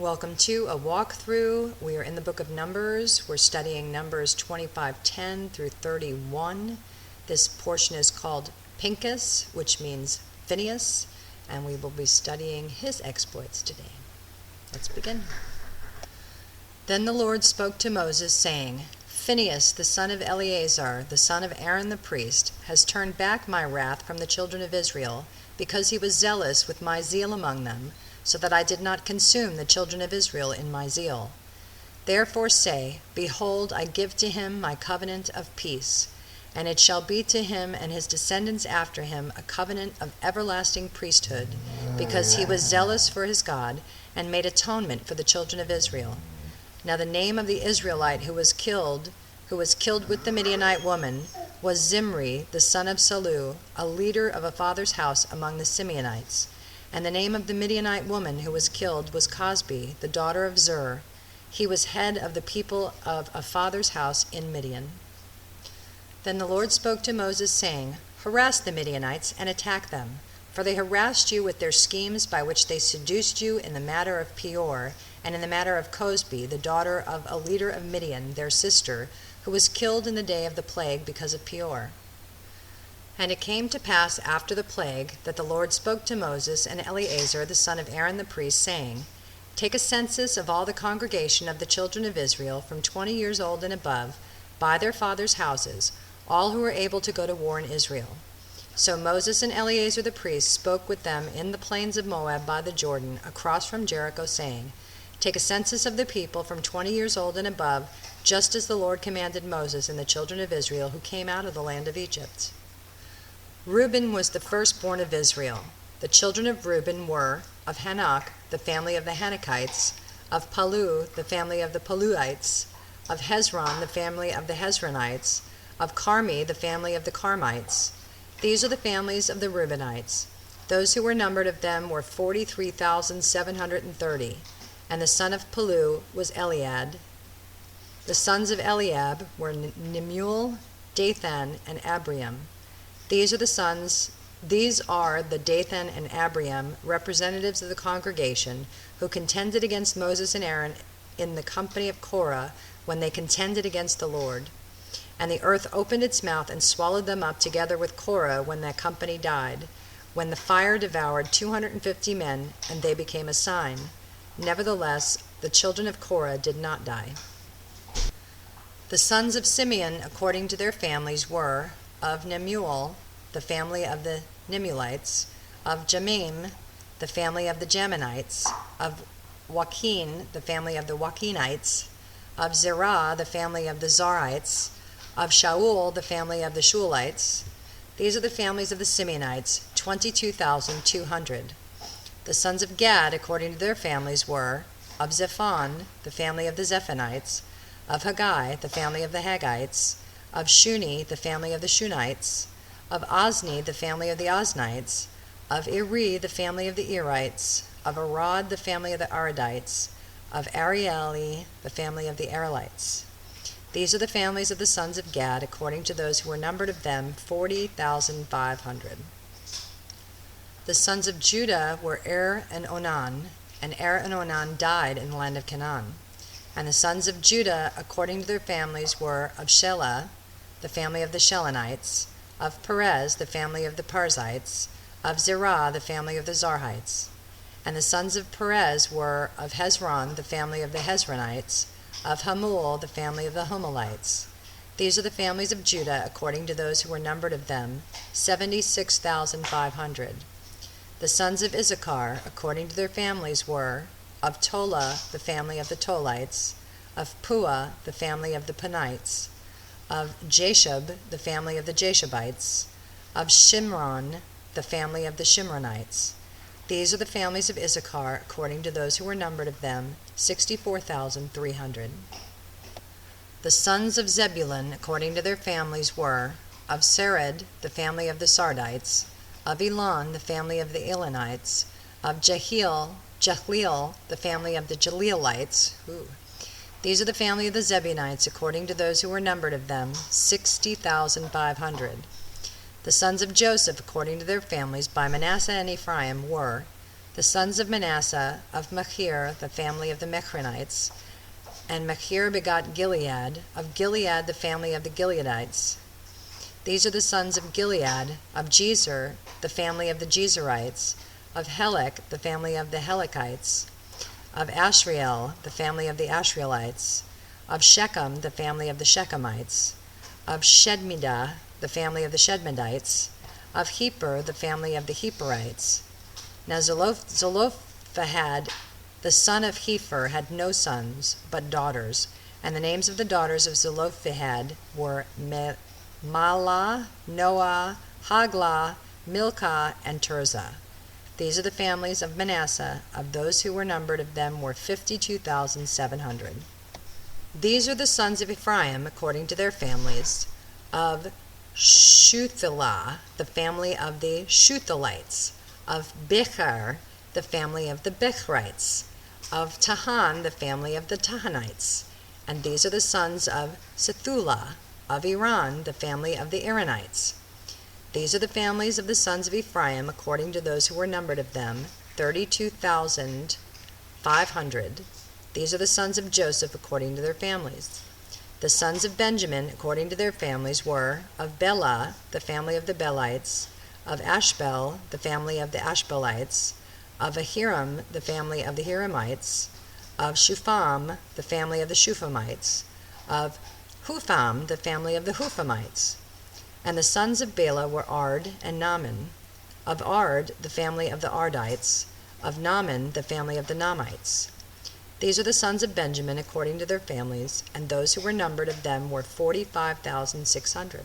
Welcome to a walkthrough. We are in the book of Numbers. We're studying Numbers 25:10 through 31. This portion is called Pinchas, which means Phinehas, and we will be studying his exploits today. Let's begin. Then the Lord spoke to Moses, saying, Phinehas, the son of Eleazar, the son of Aaron the priest, has turned back my wrath from the children of Israel, because he was zealous with my zeal among them, so that I did not consume the children of Israel in my zeal. Therefore say, Behold, I give to him my covenant of peace, and it shall be to him and his descendants after him a covenant of everlasting priesthood, because he was zealous for his God, and made atonement for the children of Israel. Now the name of the Israelite who was killed with the Midianite woman, was Zimri, the son of Salu, a leader of a father's house among the Simeonites. And the name of the Midianite woman who was killed was Cosbi, the daughter of Zur. He was head of the people of a father's house in Midian. Then the Lord spoke to Moses, saying, Harass the Midianites and attack them, for they harassed you with their schemes by which they seduced you in the matter of Peor, and in the matter of Cosbi, the daughter of a leader of Midian, their sister, who was killed in the day of the plague because of Peor. And it came to pass after the plague that the Lord spoke to Moses and Eleazar the son of Aaron the priest, saying, Take a census of all the congregation of the children of Israel from 20 years old and above, by their fathers' houses, all who are able to go to war in Israel. So Moses and Eleazar the priest spoke with them in the plains of Moab by the Jordan, across from Jericho, saying, Take a census of the people from 20 years old and above, just as the Lord commanded Moses and the children of Israel who came out of the land of Egypt. Reuben was the firstborn of Israel. The children of Reuben were, of Hanok, the family of the Hanokites, of Palu, the family of the Paluites, of Hezron, the family of the Hezronites, of Carmi, the family of the Carmites. These are the families of the Reubenites. Those who were numbered of them were 43,730. And the son of Palu was Eliad. The sons of Eliab were Nemuel, Dathan, and Abiram. These are the Dathan and Abiram, representatives of the congregation, who contended against Moses and Aaron in the company of Korah when they contended against the Lord. And the earth opened its mouth and swallowed them up together with Korah when that company died, when the fire devoured 250 men, and they became a sign. Nevertheless, the children of Korah did not die. The sons of Simeon, according to their families, were of Nemuel, the family of the Nemuelites, of Jamim, the family of the Jaminites, of Joachim, the family of the Joachinites, of Zerah, the family of the Zarites, of Shaul, the family of the Shualites. These are the families of the Simeonites, 22,200. The sons of Gad, according to their families, were of Zephon, the family of the Zephonites, of Haggai, the family of the Haggites, of Shuni, the family of the Shunites, of Ozni, the family of the Oznites, of Iri, the family of the Irites, of Arad, the family of the Aradites, of Arieli, the family of the Arelites. These are the families of the sons of Gad, according to those who were numbered of them, 40,500. The sons of Judah were Er and Onan, and Er and Onan died in the land of Canaan. And the sons of Judah, according to their families, were of Shelah, the family of the Shelonites, of Perez, the family of the Parzites, of Zerah, the family of the Zarhites. And the sons of Perez were of Hezron, the family of the Hezronites, of Hamul, the family of the Hamalites. These are the families of Judah, according to those who were numbered of them, 76,500. The sons of Issachar, according to their families, were of Tola, the family of the Tolites, of Puah, the family of the Punites, of Jashub, the family of the Jashubites, of Shimron, the family of the Shimronites. These are the families of Issachar, according to those who were numbered of them, 64,300. The sons of Zebulun, according to their families, were of Sered, the family of the Sardites, of Elon, the family of the Elonites, of Jehleel, the family of the Jaleelites. These are the family of the Zebulunites, according to those who were numbered of them, 60,500. The sons of Joseph, according to their families, by Manasseh and Ephraim, were the The sons of Manasseh, of Machir, the family of the Mechronites. And Machir begot Gilead, of Gilead the family of the Gileadites. These are the sons of Gilead, of Jezer, the family of the Jezerites, of Helek, the family of the Helekites, of Ashriel, the family of the Ashrielites, of Shechem, the family of the Shechemites, of Shedmidah, the family of the Shedmidites, of Heper, the family of the Heperites. Now Zelophehad, the son of Hefer, had no sons, but daughters, and the names of the daughters of Zelophehad were Mahlah, Noah, Haglah, Milcah, and Tirzah. These are the families of Manasseh. Of those who were numbered of them were 52,700. These are the sons of Ephraim, according to their families, of Shuthelah, the family of the Shuthelites, of Becher, the family of the Bechrites, of Tahan, the family of the Tahanites. And these are the sons of Sethulah, of Iran, the family of the Iranites. These are the families of the sons of Ephraim, according to those who were numbered of them, 32,500. These are the sons of Joseph, according to their families. The sons of Benjamin, according to their families, were of Bela, the family of the Belites, of Ashbel, the family of the Ashbelites, of Ahiram, the family of the Hiramites, of Shupham, the family of the Shuphamites, of Hupham, the family of the Huphamites. And the sons of Bela were Ard and Naaman, of Ard, the family of the Ardites, of Naaman, the family of the Naamites. These are the sons of Benjamin according to their families, and those who were numbered of them were 45,600.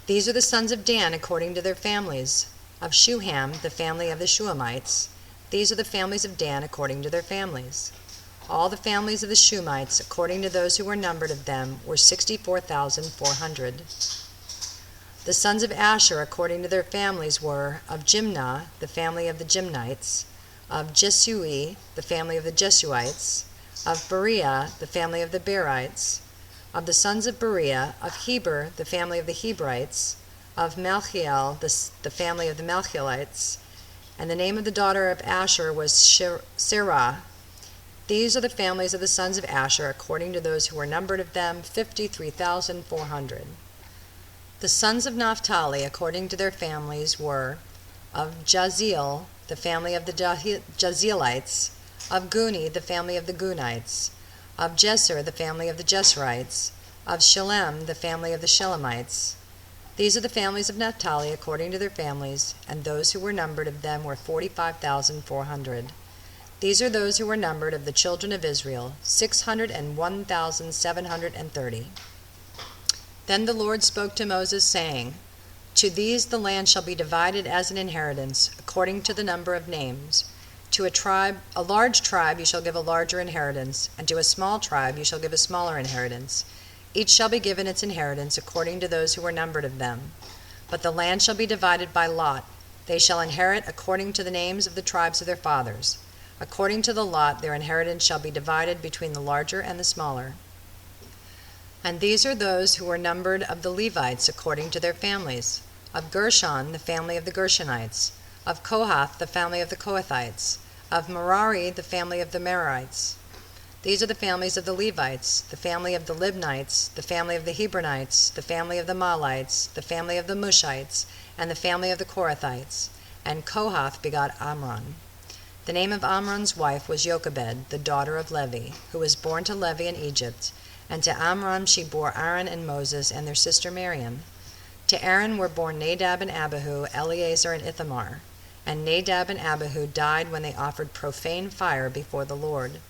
These are the sons of Dan according to their families, of Shuham, the family of the Shuhamites. These are the families of Dan according to their families. All the families of the Shumites, according to those who were numbered of them, were 64,400. The sons of Asher, according to their families, were of Jimnah, the family of the Jimnites, of Jesui, the family of the Jesuites, of Berea, the family of the Berites, of the sons of Berea, of Heber, the family of the Hebrites, of Malchiel, the family of the Malchielites, and the name of the daughter of Asher was Serah. These are the families of the sons of Asher, according to those who were numbered of them, 53,400. The sons of Naphtali, according to their families, were of Jaziel, the family of the Jazielites, of Guni, the family of the Gunites, of Jeser, the family of the Jeserites, of Shalem, the family of the Shelemites. These are the families of Naphtali, according to their families, and those who were numbered of them were 45,400. These are those who were numbered of the children of Israel, 601,730. Then the Lord spoke to Moses, saying, To these the land shall be divided as an inheritance, according to the number of names. To a large tribe you shall give a larger inheritance, and to a small tribe you shall give a smaller inheritance. Each shall be given its inheritance according to those who were numbered of them. But the land shall be divided by lot. They shall inherit according to the names of the tribes of their fathers. According to the lot, their inheritance shall be divided between the larger and the smaller. And these are those who were numbered of the Levites according to their families. Of Gershon, the family of the Gershonites. Of Kohath, the family of the Kohathites. Of Merari, the family of the Merarites. These are the families of the Levites, the family of the Libnites, the family of the Hebronites, the family of the Mahlites, the family of the Mushites, and the family of the Korathites. And Kohath begot Amram. The name of Amram's wife was Jochebed, the daughter of Levi, who was born to Levi in Egypt. And to Amram she bore Aaron and Moses and their sister Miriam. To Aaron were born Nadab and Abihu, Eleazar and Ithamar. And Nadab and Abihu died when they offered profane fire before the Lord.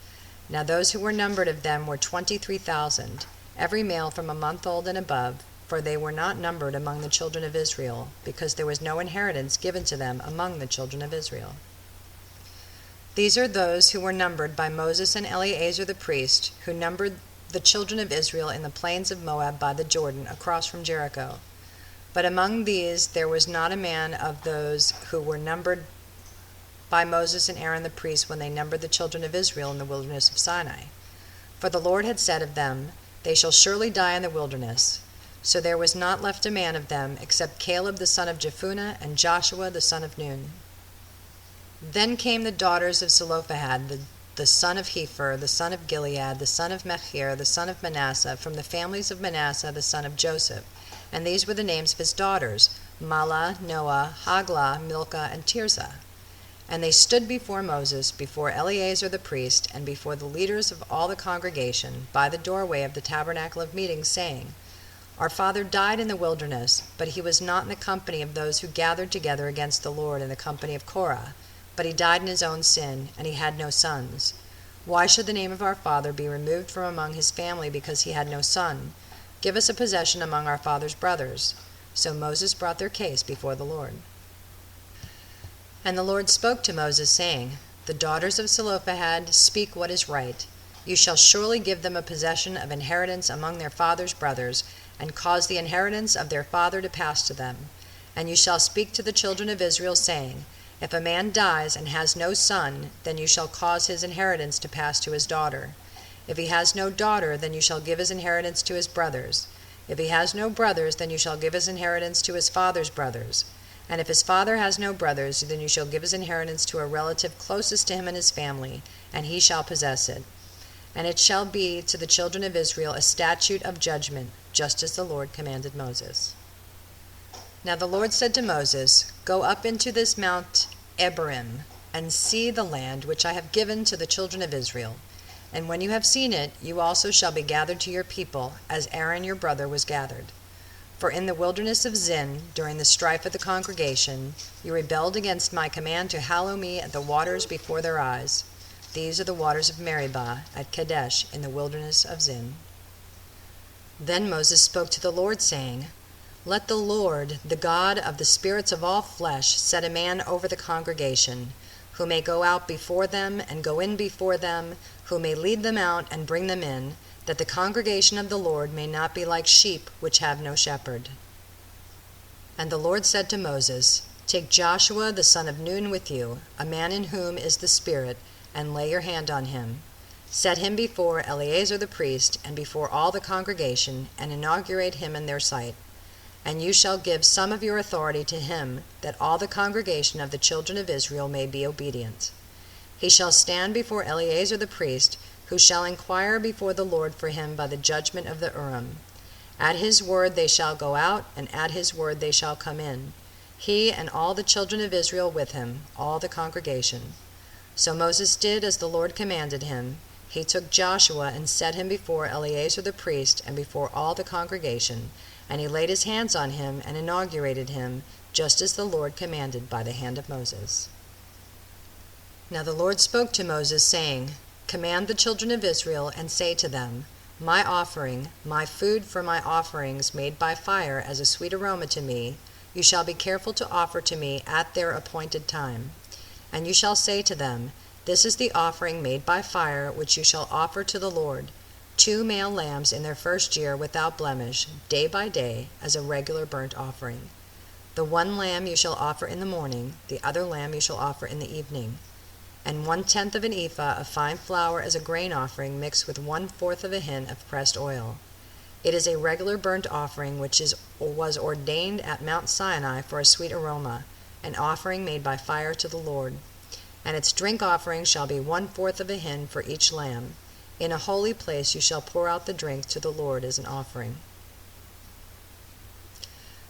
Now those who were numbered of them were 23,000, every male from a month old and above, for they were not numbered among the children of Israel, because there was no inheritance given to them among the children of Israel. These are those who were numbered by Moses and Eleazar the priest, who numbered the children of Israel in the plains of Moab by the Jordan, across from Jericho. But among these there was not a man of those who were numbered by Moses and Aaron the priests when they numbered the children of Israel in the wilderness of Sinai. For the Lord had said of them, They shall surely die in the wilderness. So there was not left a man of them, except Caleb the son of Jephunneh and Joshua the son of Nun. Then came the daughters of Zelophehad, the son of Hepher, the son of Gilead, the son of Machir, the son of Manasseh, from the families of Manasseh, the son of Joseph. And these were the names of his daughters, Mahlah, Noah, Haglah, Milcah, and Tirzah. And they stood before Moses, before Eleazar the priest, and before the leaders of all the congregation, by the doorway of the tabernacle of meeting, saying, Our father died in the wilderness, but he was not in the company of those who gathered together against the Lord in the company of Korah, but he died in his own sin, and he had no sons. Why should the name of our father be removed from among his family because he had no son? Give us a possession among our father's brothers. So Moses brought their case before the Lord. And the Lord spoke to Moses, saying, The daughters of Zelophehad speak what is right. You shall surely give them a possession of inheritance among their father's brothers, and cause the inheritance of their father to pass to them. And you shall speak to the children of Israel, saying, If a man dies and has no son, then you shall cause his inheritance to pass to his daughter. If he has no daughter, then you shall give his inheritance to his brothers. If he has no brothers, then you shall give his inheritance to his father's brothers. And if his father has no brothers, then you shall give his inheritance to a relative closest to him in his family, and he shall possess it. And it shall be to the children of Israel a statute of judgment, just as the Lord commanded Moses. Now the Lord said to Moses, Go up into this Mount Abarim, and see the land which I have given to the children of Israel. And when you have seen it, you also shall be gathered to your people, as Aaron your brother was gathered. For in the wilderness of Zin, during the strife of the congregation, you rebelled against my command to hallow me at the waters before their eyes. These are the waters of Meribah at Kadesh in the wilderness of Zin. Then Moses spoke to the Lord, saying, Let the Lord, the God of the spirits of all flesh, set a man over the congregation, who may go out before them and go in before them, who may lead them out and bring them in, that the congregation of the Lord may not be like sheep which have no shepherd. And the Lord said to Moses, Take Joshua the son of Nun with you, a man in whom is the Spirit, and lay your hand on him. Set him before Eleazar the priest, and before all the congregation, and inaugurate him in their sight. And you shall give some of your authority to him, that all the congregation of the children of Israel may be obedient. He shall stand before Eleazar the priest, who shall inquire before the Lord for him by the judgment of the Urim. At his word they shall go out, and at his word they shall come in, he and all the children of Israel with him, all the congregation. So Moses did as the Lord commanded him. He took Joshua and set him before Eleazar the priest and before all the congregation, and he laid his hands on him and inaugurated him, just as the Lord commanded by the hand of Moses. Now the Lord spoke to Moses, saying, Command the children of Israel, and say to them, My offering, my food for my offerings made by fire as a sweet aroma to me, you shall be careful to offer to me at their appointed time. And you shall say to them, This is the offering made by fire which you shall offer to the Lord, 2 male lambs in their first year without blemish, day by day, as a regular burnt offering. The one lamb you shall offer in the morning, the other lamb you shall offer in the evening. And 1/10 of an ephah of fine flour as a grain offering mixed with 1/4 of a hin of pressed oil. It is a regular burnt offering which was ordained at Mount Sinai for a sweet aroma, an offering made by fire to the Lord. And its drink offering shall be 1/4 of a hin for each lamb. In a holy place you shall pour out the drink to the Lord as an offering.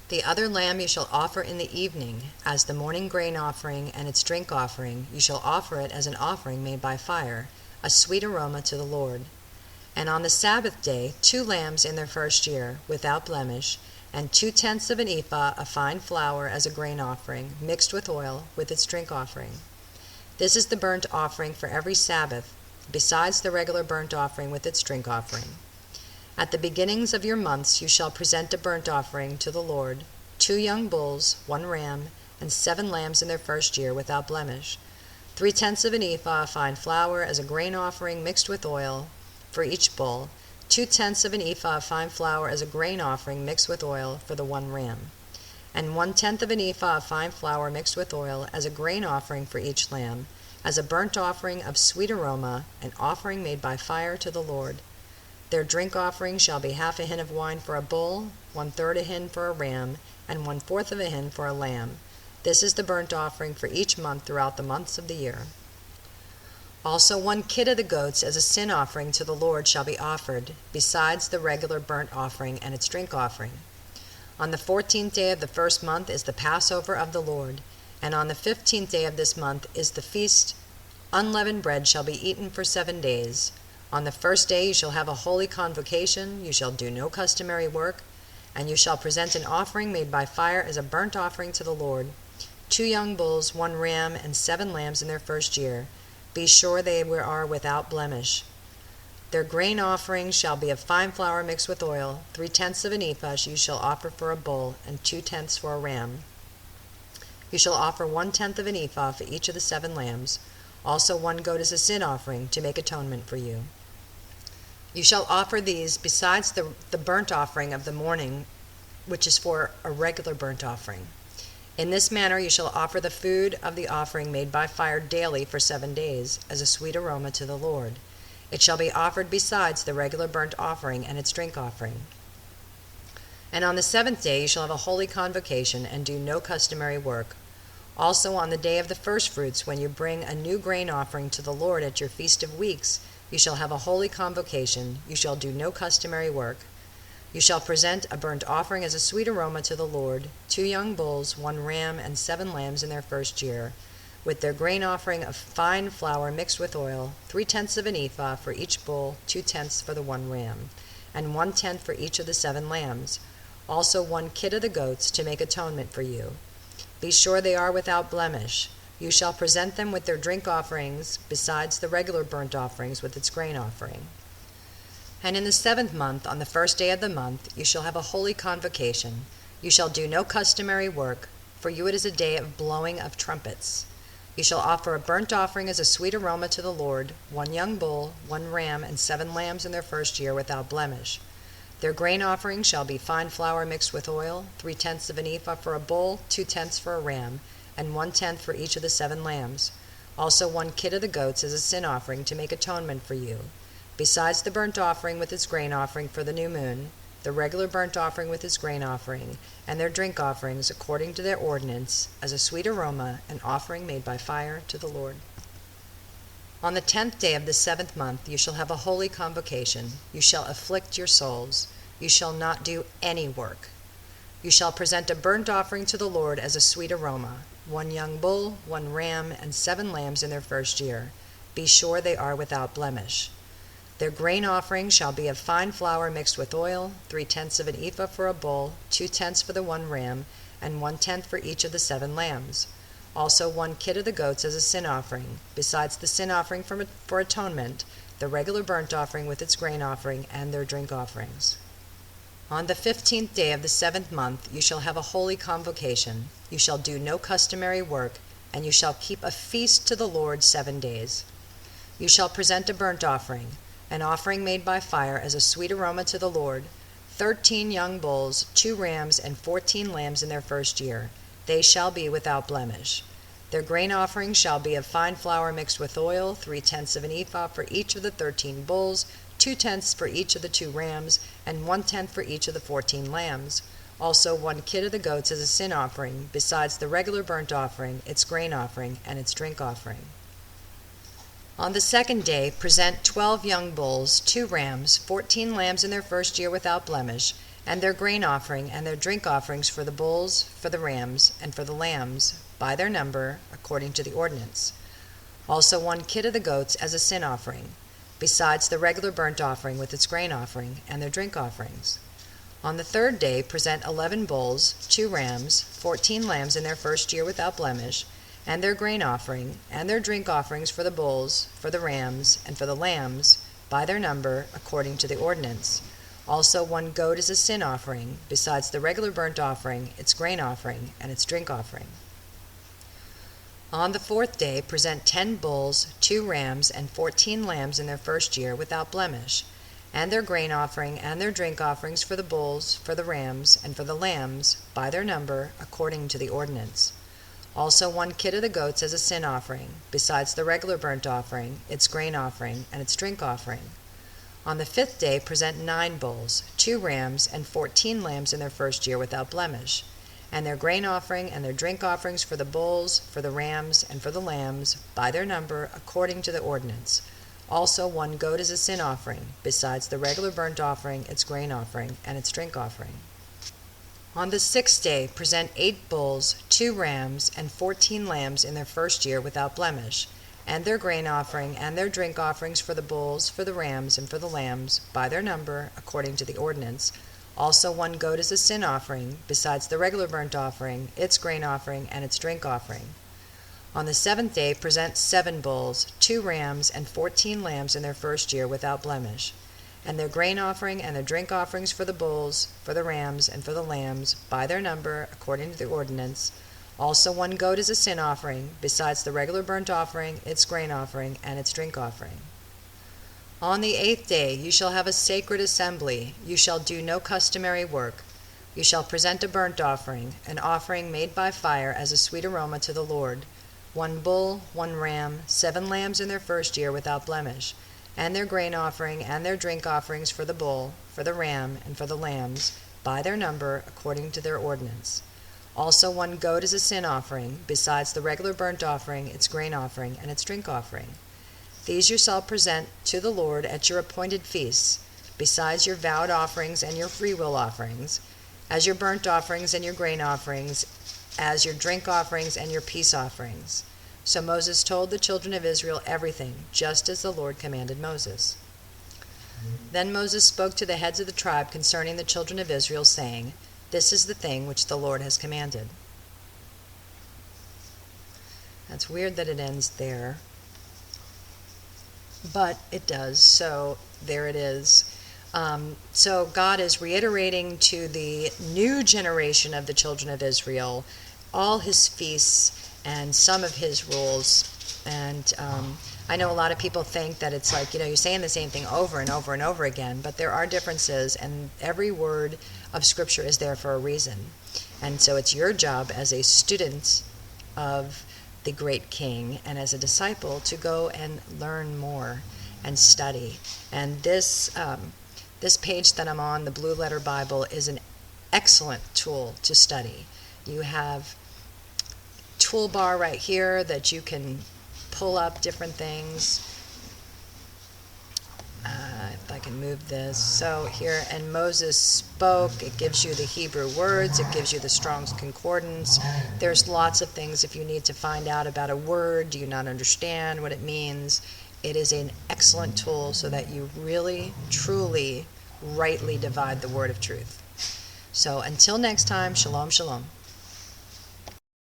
The other lamb you shall offer in the evening, as the morning grain offering and its drink offering. You shall offer it as an offering made by fire, a sweet aroma to the Lord. And on the Sabbath day 2 lambs in their first year, without blemish, and 2/10 of an ephah of fine flour as a grain offering, mixed with oil, with its drink offering. This is the burnt offering for every Sabbath, besides the regular burnt offering with its drink offering. At the beginnings of your months you shall present a burnt offering to the Lord, 2 young bulls, 1 ram, and 7 lambs in their first year without blemish, 3/10 of an ephah of fine flour as a grain offering mixed with oil for each bull, 2/10 of an ephah of fine flour as a grain offering mixed with oil for the 1 ram, and 1/10 of an ephah of fine flour mixed with oil as a grain offering for each lamb, as a burnt offering of sweet aroma, an offering made by fire to the Lord. Their drink offering shall be 1/2 a hin of wine for a bull, 1/3 a hin for a ram, and 1/4 of a hin for a lamb, This is the burnt offering for each month throughout the months of the year. Also 1 kid of the goats as a sin offering to the Lord shall be offered, besides the regular burnt offering and its drink offering. On the 14th day of the first month is the Passover of the Lord, and on the 15th day of this month is the feast. Unleavened bread shall be eaten for 7 days. On the first day you shall have a holy convocation, you shall do no customary work, and you shall present an offering made by fire as a burnt offering to the Lord, 2 young bulls, 1 ram, and 7 lambs in their first year. Be sure they are without blemish. Their grain offering shall be of fine flour mixed with oil. 3/10 of an ephah you shall offer for a bull, and 2/10 for a ram. You shall offer 1/10 of an ephah for each of the 7 lambs. Also 1 goat as a sin offering to make atonement for you. You shall offer these besides the burnt offering of the morning, which is for a regular burnt offering. In this manner you shall offer the food of the offering made by fire daily for 7 days, as a sweet aroma to the Lord. It shall be offered besides the regular burnt offering and its drink offering. And on the 7th day you shall have a holy convocation, and do no customary work. Also on the day of the first fruits, when you bring a new grain offering to the Lord at your feast of weeks, you shall have a holy convocation, you shall do no customary work. You shall present a burnt offering as a sweet aroma to the Lord, 2 young bulls, 1 ram, and 7 lambs in their first year, with their grain offering of fine flour mixed with oil, 3/10 of an ephah for each bull, 2/10 for the 1 ram, and 1/10 for each of the 7 lambs. Also 1 kid of the goats to make atonement for you. Be sure they are without blemish. You shall present them with their drink offerings, besides the regular burnt offerings with its grain offering. And in the 7th month, on the first day of the month, you shall have a holy convocation. You shall do no customary work, for you it is a day of blowing of trumpets. You shall offer a burnt offering as a sweet aroma to the Lord, 1 young bull, 1 ram, and 7 lambs in their first year without blemish. Their grain offering shall be fine flour mixed with oil, 3/10 of an ephah for a bull, 2/10 for a ram, and 1/10 for each of the 7 lambs. Also 1 kid of the goats as a sin offering to make atonement for you, besides the burnt offering with its grain offering for the new moon, the regular burnt offering with its grain offering, and their drink offerings according to their ordinance, as a sweet aroma, an offering made by fire to the Lord. On the 10th day of the 7th month you shall have a holy convocation. You shall afflict your souls. You shall not do any work. You shall present a burnt offering to the Lord as a sweet aroma, 1 young bull, 1 ram, and 7 lambs in their first year. Be sure they are without blemish. Their grain offering shall be of fine flour mixed with oil, 3/10 of an ephah for a bull, 2/10 for the 1 ram, and 1/10 for each of the 7 lambs. Also 1 kid of the goats as a sin offering, besides the sin offering for atonement, the regular burnt offering with its grain offering, and their drink offerings. On the 15th day of the 7th month you shall have a holy convocation. You shall do no customary work, and you shall keep a feast to the Lord 7 days. You shall present a burnt offering, an offering made by fire as a sweet aroma to the Lord, 13 young bulls, 2 rams, and 14 lambs in their first year. They shall be without blemish. Their grain offering shall be of fine flour mixed with oil, 3/10 of an ephah for each of the 13 bulls, 2/10 for each of the 2 rams, and 1/10 for each of the 14 lambs. Also 1 kid of the goats as a sin offering, besides the regular burnt offering, its grain offering, and its drink offering. On the 2nd day present 12 young bulls, 2 rams, 14 lambs in their first year without blemish, and their grain offering and their drink offerings for the bulls, for the rams, and for the lambs, by their number, according to the ordinance. Also 1 kid of the goats as a sin offering, besides the regular burnt offering with its grain offering, and their drink offerings. On the 3rd day present 11 bulls, 2 rams, 14 lambs in their first year without blemish, and their grain offering, and their drink offerings for the bulls, for the rams, and for the lambs, by their number, according to the ordinance. Also 1 goat as a sin offering, besides the regular burnt offering, its grain offering, and its drink offering. On the 4th day present 10 bulls, 2 rams, and 14 lambs in their first year without blemish, and their grain offering and their drink offerings for the bulls, for the rams, and for the lambs, by their number, according to the ordinance. Also 1 kid of the goats as a sin offering, besides the regular burnt offering, its grain offering, and its drink offering. On the 5th day present 9 bulls, 2 rams, and 14 lambs in their first year without blemish, and their grain offering and their drink offerings for the bulls, for the rams, and for the lambs, by their number, according to the ordinance. Also 1 goat as a sin offering, besides the regular burnt offering, its grain offering, and its drink offering. On the 6th day, present 8 bulls, 2 rams, and 14 lambs in their first year without blemish, and their grain offering, and their drink offerings for the bulls, for the rams, and for the lambs, by their number, according to the ordinance. Also 1 goat as a sin offering, besides the regular burnt offering, its grain offering, and its drink offering. On the 7th day, present 7 bulls, 2 rams, and 14 lambs in their first year without blemish, and their grain offering and their drink offerings for the bulls, for the rams, and for the lambs, by their number, according to the ordinance. Also 1 goat as a sin offering, besides the regular burnt offering, its grain offering, and its drink offering. On the 8th day you shall have a sacred assembly. You shall do no customary work. You shall present a burnt offering, an offering made by fire as a sweet aroma to the Lord. 1 bull, 1 ram, 7 lambs in their first year without blemish, and their grain offering and their drink offerings for the bull, for the ram, and for the lambs, by their number, according to their ordinance. Also 1 goat as a sin offering, besides the regular burnt offering, its grain offering, and its drink offering. These you shall present to the Lord at your appointed feasts, besides your vowed offerings and your freewill offerings, as your burnt offerings and your grain offerings, as your drink offerings and your peace offerings. So Moses told the children of Israel everything, just as the Lord commanded Moses. Then Moses spoke to the heads of the tribe concerning the children of Israel, saying, This is the thing which the Lord has commanded. That's weird that it ends there, but it does, so there it is. So God is reiterating to the new generation of the children of Israel all his feasts and some of his rules. And I know a lot of people think that it's like, you're saying the same thing over and over and over again, but there are differences, and every word of Scripture is there for a reason. And so it's your job as a student of the great King and as a disciple to go and learn more and study. And this page that I'm on, the Blue Letter Bible, is an excellent tool to study. You have toolbar right here that you can pull up different things. If I can move this. So here, and Moses spoke, it gives you the Hebrew words, it gives you the Strong's Concordance. There's lots of things if you need to find out about a word, do you not understand what it means. It is an excellent tool so that you really, truly, rightly divide the word of truth. So until next time, shalom, shalom.